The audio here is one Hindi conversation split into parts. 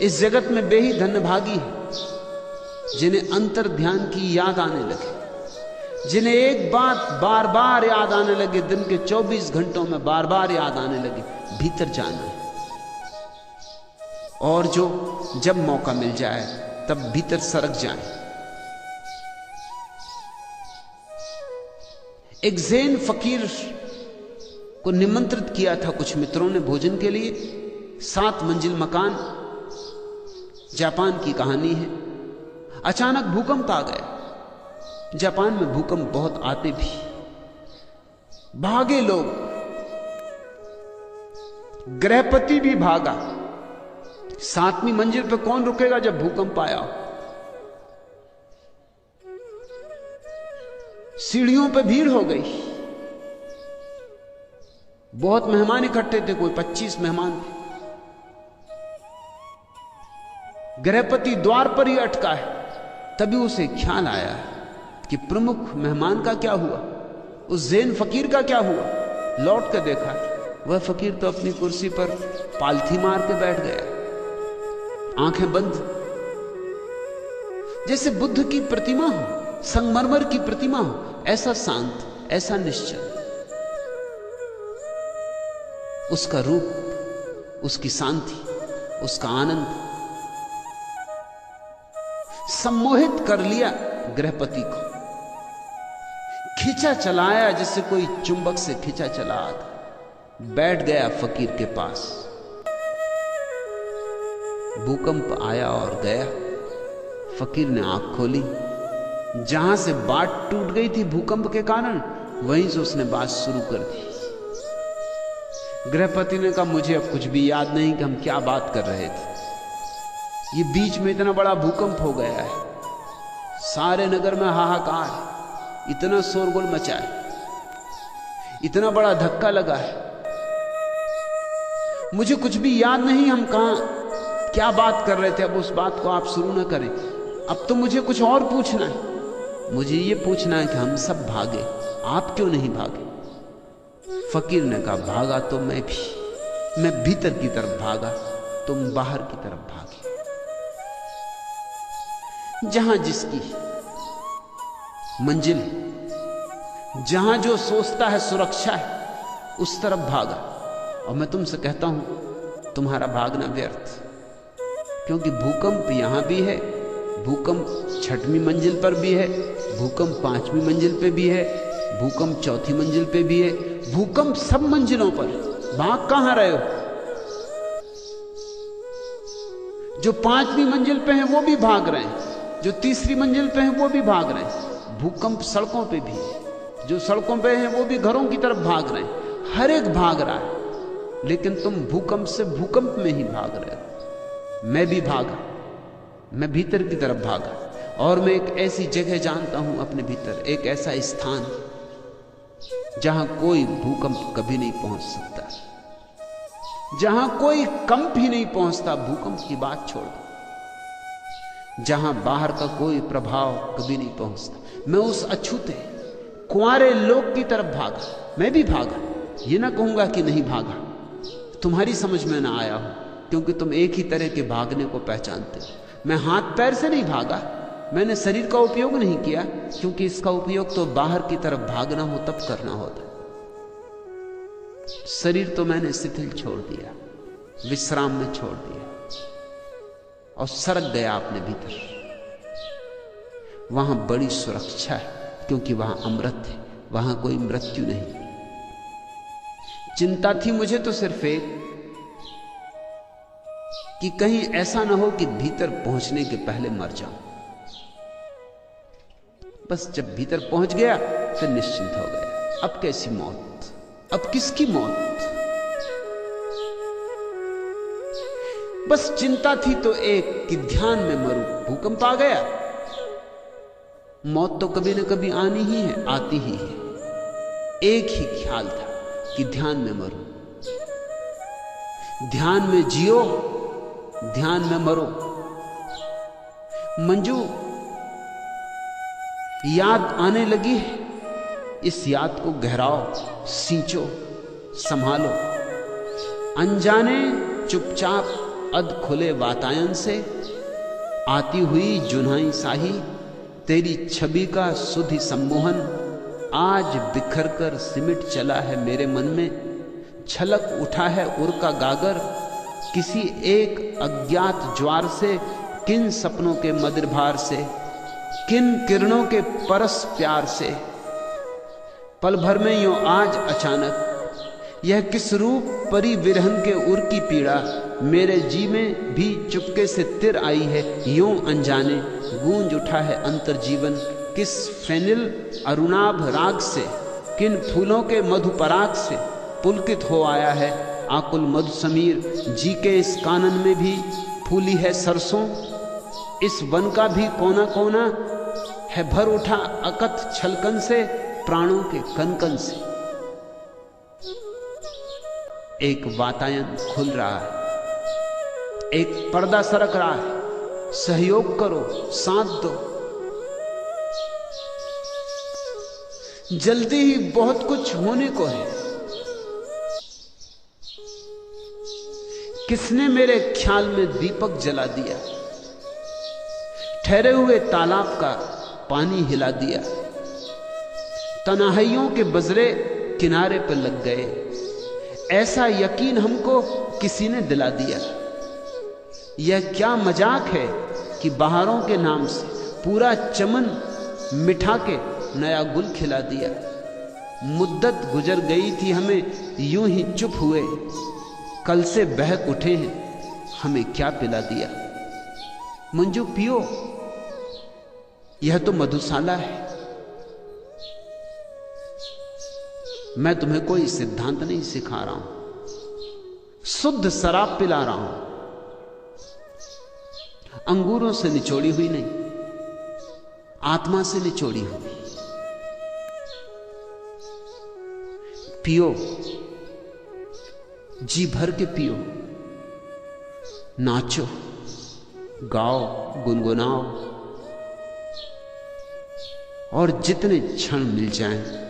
इस जगत में वे ही धन्यभागी हैं जिन्हें अंतर ध्यान की याद आने लगे, जिन्हें एक बात बार बार याद आने लगे, दिन के 24 घंटों में बार बार याद आने लगे, भीतर जाना है। और जो जब मौका मिल जाए तब भीतर सरक जाए। एक ज़ैन फकीर को निमंत्रित किया था कुछ मित्रों ने भोजन के लिए। 7 मंजिल मकान, जापान की कहानी है। अचानक भूकंप आ गया। जापान में भूकंप बहुत आते भी, भागे लोग, गृहपति भी भागा। 7वीं मंजिल पे कौन रुकेगा जब भूकंप आया हो। सीढ़ियों पे भीड़ हो गई, बहुत मेहमान इकट्ठे थे, कोई 25 मेहमान थे। गृहपति द्वार पर ही अटका है। तभी उसे ख्याल आया कि प्रमुख मेहमान का क्या हुआ, उस ज़ैन फकीर का क्या हुआ। लौट कर देखा, वह फकीर तो अपनी कुर्सी पर पालथी मार के बैठ गया, आंखें बंद, जैसे बुद्ध की प्रतिमा हो, संगमरमर की प्रतिमा हो, ऐसा शांत, ऐसा निश्चल। उसका रूप, उसकी शांति, उसका आनंद सम्मोहित कर लिया गृहपति को। खींचा चलाया जैसे कोई चुंबक से खींचा चला आता। बैठ गया फकीर के पास। भूकंप आया और गया। फकीर ने आंख खोली। जहां से बात टूट गई थी भूकंप के कारण, वहीं से उसने बात शुरू कर दी। गृहपति ने कहा, मुझे अब कुछ भी याद नहीं कि हम क्या बात कर रहे थे। ये बीच में इतना बड़ा भूकंप हो गया है, सारे नगर में हाहाकार, इतना शोरगुल मचा है, इतना बड़ा धक्का लगा है, मुझे कुछ भी याद नहीं हम कहां क्या बात कर रहे थे। अब उस बात को आप शुरू ना करें। अब तो मुझे कुछ और पूछना है। मुझे ये पूछना है कि हम सब भागे, आप क्यों नहीं भागे। फकीर ने कहा, भागा तो मैं भी, मैं भीतर की तरफ भागा, तुम बाहर की तरफ भागे। जहां जिसकी मंजिल, जहां जो सोचता है सुरक्षा है, उस तरफ भागा। और मैं तुमसे कहता हूं, तुम्हारा भागना व्यर्थ, क्योंकि भूकंप यहां भी है, भूकंप 6वीं मंजिल पर भी है, भूकंप 5वीं मंजिल पे भी है, भूकंप 4थी मंजिल पे भी है, भूकंप सब मंजिलों पर। भाग कहां रहे हो। जो 5वीं मंजिल पे हैं वो भी भाग रहे हैं, जो 3री मंजिल पे हैं वो भी भाग रहे हैं। भूकंप सड़कों पे भी है, जो सड़कों पे हैं वो भी घरों की तरफ भाग रहे हैं। हर एक भाग रहा है, लेकिन तुम भूकंप से भूकंप में ही भाग रहे हो। मैं भी भागा, मैं भीतर की तरफ भागा। और मैं एक ऐसी जगह जानता हूं अपने भीतर, एक ऐसा स्थान जहां कोई भूकंप कभी नहीं पहुंच सकता, जहां कोई कंप ही नहीं पहुंचता। भूकंप की बात छोड़ दो, जहां बाहर का कोई प्रभाव कभी नहीं पहुंचता। मैं उस अछूते कुंवारे लोक की तरफ भागा। मैं भी भागा, ये ना कहूंगा कि नहीं भागा। तुम्हारी समझ में ना आया हो, क्योंकि तुम एक ही तरह के भागने को पहचानते हो। मैं हाथ पैर से नहीं भागा, मैंने शरीर का उपयोग नहीं किया, क्योंकि इसका उपयोग तो बाहर की तरफ भागना हो तब करना होता। शरीर तो मैंने शिथिल छोड़ दिया, विश्राम में छोड़ दिया और सरक गया अपने भीतर। वहां बड़ी सुरक्षा है, क्योंकि वहां अमृत है, वहां कोई मृत्यु नहीं। चिंता थी मुझे तो सिर्फ एक, कि कहीं ऐसा ना हो कि भीतर पहुंचने के पहले मर जाऊं। बस जब भीतर पहुंच गया फिर निश्चिंत हो गया। अब कैसी मौत, अब किसकी मौत। बस चिंता थी तो एक कि ध्यान में मरूं। भूकंप आ गया, मौत तो कभी न कभी आनी ही है, आती ही है। एक ही ख्याल था कि ध्यान में मरूं, ध्यान में जियो, ध्यान में मरो। मंजू, याद आने लगी है, इस याद को गहराओ, सींचो, संभालो। अनजाने चुपचाप अध खुले वातायन से आती हुई जुन्हाई साही, तेरी छवि का सुधि सम्मोहन आज बिखर कर सिमट चला है मेरे मन में। छलक उठा है उर का गागर किसी एक अज्ञात ज्वार से, किन सपनों के मदिर भार से, किन किरणों के परस प्यार से। पल भर में यूं आज अचानक यह किस रूप परी विरहन के उर की पीड़ा, मेरे जी में भी चुपके से तिर आई है यूं अनजाने। गूंज उठा है अंतर जीवन किस फेनिल अरुणाभ राग से, किन फूलों के मधुपराग से पुलकित हो आया है आकुल मधु समीर। जी के इस कानन में भी फूली है सरसों, इस वन का भी कोना कोना है भर उठा अकथ छलकन से, प्राणों के कनकन से। एक वातायन खुल रहा है, एक पर्दा सरक रहा है, सहयोग करो, साथ दो। जल्दी ही बहुत कुछ होने को है। किसने मेरे ख्याल में दीपक जला दिया, ठहरे हुए तालाब का पानी हिला दिया, तन्हाइयों के बजरे किनारे पर लग गए, ऐसा यकीन हमको किसी ने दिला दिया। यह क्या मजाक है कि बहारों के नाम से पूरा चमन मिठा के नया गुल खिला दिया। मुद्दत गुजर गई थी हमें यूं ही चुप हुए, कल से बहक उठे हैं हमें क्या पिला दिया। मंजू पियो, यह तो मधुशाला है। मैं तुम्हें कोई सिद्धांत नहीं सिखा रहा हूं, शुद्ध शराब पिला रहा हूं, अंगूरों से निचोड़ी हुई नहीं, आत्मा से निचोड़ी हुई। पियो, जी भर के पियो, नाचो, गाओ, गुनगुनाओ, और जितने क्षण मिल जाएं,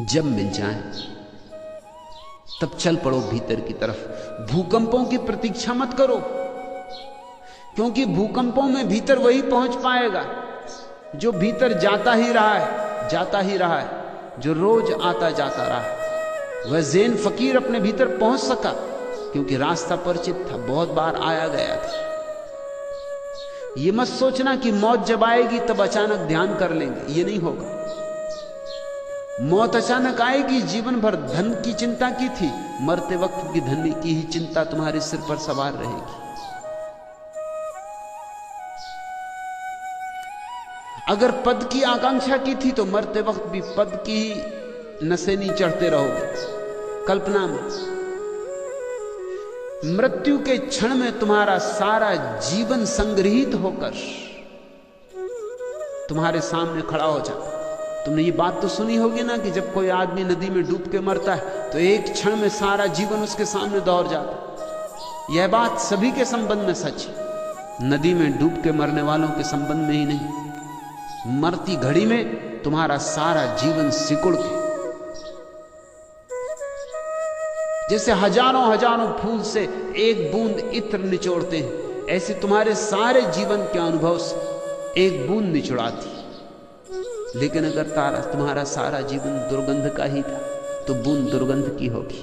जब मिल जाएं, तब चल पड़ो भीतर की तरफ। भूकंपों की प्रतीक्षा मत करो, क्योंकि भूकंपों में भीतर वही पहुंच पाएगा जो भीतर जाता ही रहा है, जाता ही रहा है, जो रोज आता जाता रहा है। वह ज़ैन फकीर अपने भीतर पहुंच सका क्योंकि रास्ता परिचित था, बहुत बार आया गया था। यह मत सोचना कि मौत जब आएगी तब अचानक ध्यान कर लेंगे, यह नहीं होगा। मौत अचानक आएगी। जीवन भर धन की चिंता की थी, मरते वक्त भी धन की ही चिंता तुम्हारे सिर पर सवार रहेगी। अगर पद की आकांक्षा की थी तो मरते वक्त भी पद की ही नसेनी चढ़ते रहोगे। कल्पना में मृत्यु के क्षण में तुम्हारा सारा जीवन संग्रहित होकर तुम्हारे सामने खड़ा हो जाता। तुमने ये बात तो सुनी होगी ना कि जब कोई आदमी नदी में डूब के मरता है तो एक क्षण में सारा जीवन उसके सामने दौड़ जाता। यह बात सभी के संबंध में सच है, नदी में डूब के मरने वालों के संबंध में ही नहीं। मरती घड़ी में तुम्हारा सारा जीवन सिकुड़ के, जैसे हजारों हजारों फूल से एक बूंद इत्र निचोड़ते हैं, ऐसे तुम्हारे सारे जीवन के अनुभव से एक बूंद निचोड़ाती। लेकिन अगर तुम्हारा सारा जीवन दुर्गंध का ही था तो बूंद दुर्गंध की होगी।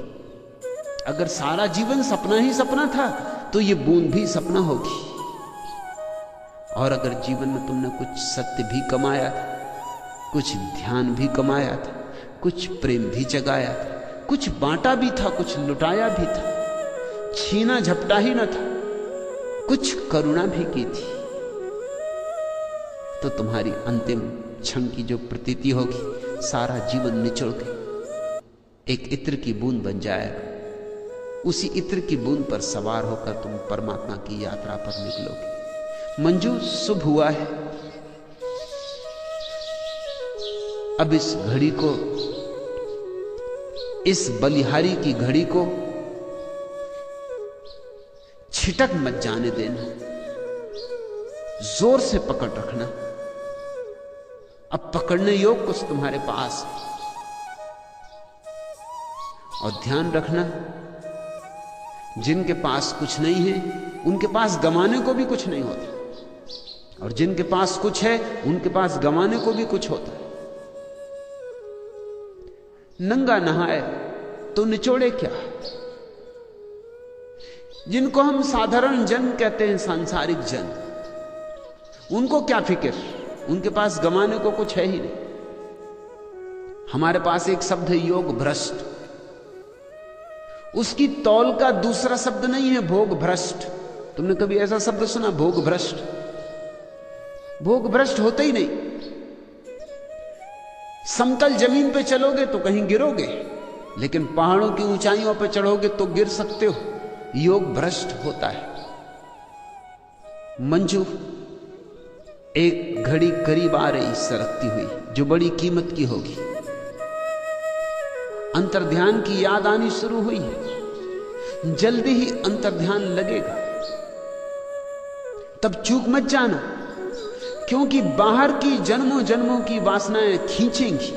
अगर सारा जीवन सपना ही सपना था तो ये बूंद भी सपना होगी। और अगर जीवन में तुमने कुछ सत्य भी कमाया था, कुछ ध्यान भी कमाया था, कुछ प्रेम भी जगाया था, कुछ बांटा भी था, कुछ लुटाया भी था, छीना झपटा ही न था, कुछ करुणा भी की थी, तो तुम्हारी अंतिम क्षण की जो प्रतीति होगी, सारा जीवन निचोड़ के एक इत्र की बूंद बन जाएगा। उसी इत्र की बूंद पर सवार होकर तुम परमात्मा की यात्रा पर निकलोगे। मंजू, शुभ हुआ है। अब इस घड़ी को, इस बलिहारी की घड़ी को छिटक मत जाने देना, जोर से पकड़ रखना। अब पकड़ने योग कुछ तुम्हारे पास है। और ध्यान रखना जिनके पास कुछ नहीं है उनके पास गंवाने को भी कुछ नहीं होता, और जिनके पास कुछ है उनके पास गंवाने को भी कुछ होता है। नंगा नहाए तो निचोड़े क्या। जिनको हम साधारण जन कहते हैं, सांसारिक जन, उनको क्या फिक्र, उनके पास गंवाने को कुछ है ही नहीं। हमारे पास एक शब्द है योग भ्रष्ट, उसकी तौल का दूसरा शब्द नहीं है भोग भ्रष्ट। तुमने कभी ऐसा शब्द सुना, भोग भ्रष्ट? भोग भ्रष्ट होते ही नहीं। समतल जमीन पे चलोगे तो कहीं गिरोगे, लेकिन पहाड़ों की ऊंचाइयों पर चढ़ोगे तो गिर सकते हो। योग भ्रष्ट होता है। मंजू एक घड़ी करीब आ रही सरकती हुई, जो बड़ी कीमत की होगी। अंतर्ध्यान की याद आनी शुरू हुई है, जल्दी ही अंतर्ध्यान लगेगा। तब चूक मत जाना, क्योंकि बाहर की जन्मों जन्मों की वासनाएं खींचेंगी,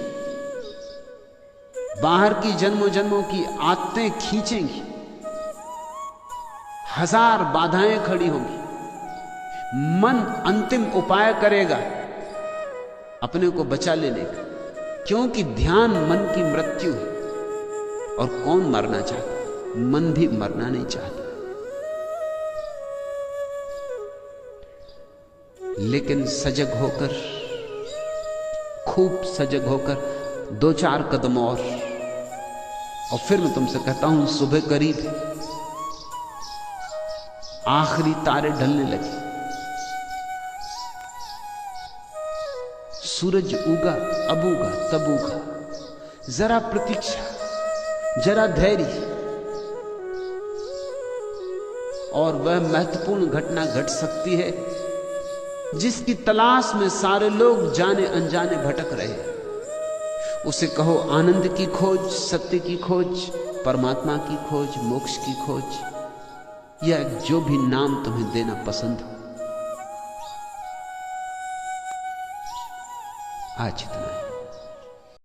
बाहर की जन्मों जन्मों की आदतें खींचेंगी, हजार बाधाएं खड़ी होंगी। मन अंतिम उपाय करेगा अपने को बचा लेने का, क्योंकि ध्यान मन की मृत्यु है। और कौन मरना चाहता? मन भी मरना नहीं चाहता। लेकिन सजग होकर, खूब सजग होकर 2-4 कदम और फिर मैं तुमसे कहता हूं सुबह करीब है, आखिरी तारे ढलने लगे, सूरज उगा, अब उगा, तब उगा। जरा प्रतीक्षा, जरा धैर्य, और वह महत्वपूर्ण घटना घट सकती है जिसकी तलाश में सारे लोग जाने अनजाने भटक रहे। उसे कहो आनंद की खोज, सत्य की खोज, परमात्मा की खोज, मोक्ष की खोज, या जो भी नाम तुम्हें देना पसंद हो। आज इतना।